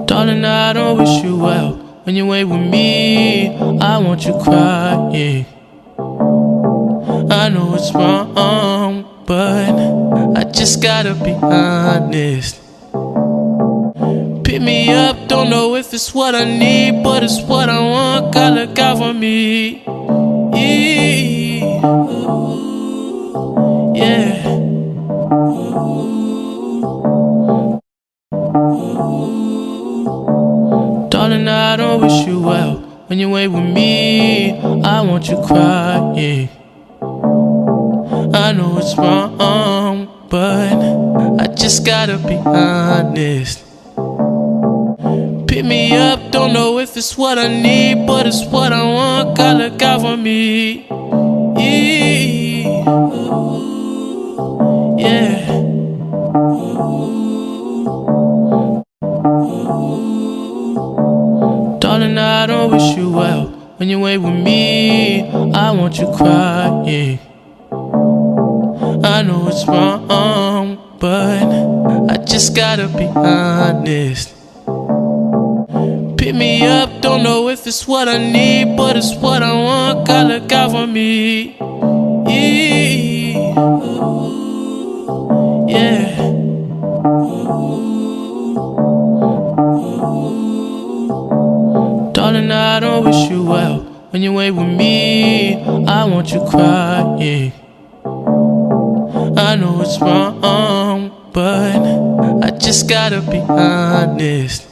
Darling, I don't wish you well. When you ain't with me, I want you crying. I know it's wrong, but I just gotta be honest. Pick me up, don't know if it's what I need, but it's what I want. God, look out for me. Yeah. Darling, I don't wish you well. When you ain't with me, I want you crying. I know it's wrong, but I just gotta be honest. Pick me up, don't know if it's what I need, but it's what I want. God, look out for me. Yeah. Darling, I don't wish you well. When you ain't with me, I want you crying. I know it's wrong, but I just gotta be honest. Pick me up, don't know if it's what I need, but it's what I want. God, look out for me. Yeah. Darling, I don't wish you well. When you ain't with me, I want you crying. I know it's wrong, but I just gotta be honest.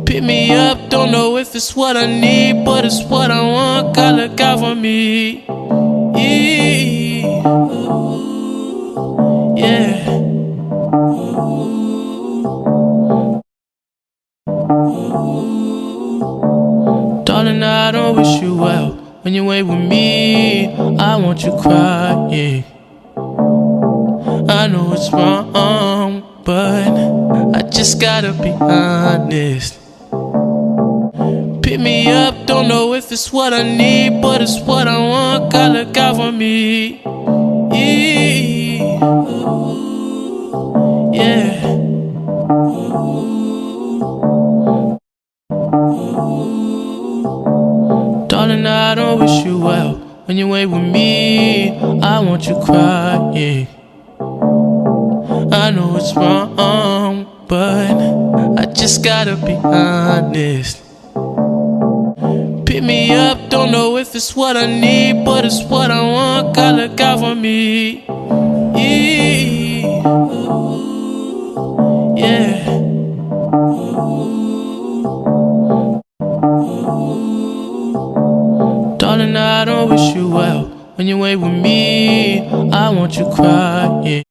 Pick me up, don't know if it's what I need, but it's what I want. God, look out for me. Yeah. Darling, I don't wish you well. When you ain't with me, I want you crying. I know it's wrong, but I just gotta be honest. Pick me up, don't know if it's what I need, but it's what I want. God, look out for me. Yeah. Darling, I don't wish you well. When you ain't with me, I want you crying. I know it's wrong, but I just gotta be honest. Pick me up, don't know if it's what I need, but it's what I want. God, look out for me. Yeah. Darling, I don't wish you well. When you ain't with me, I want you crying.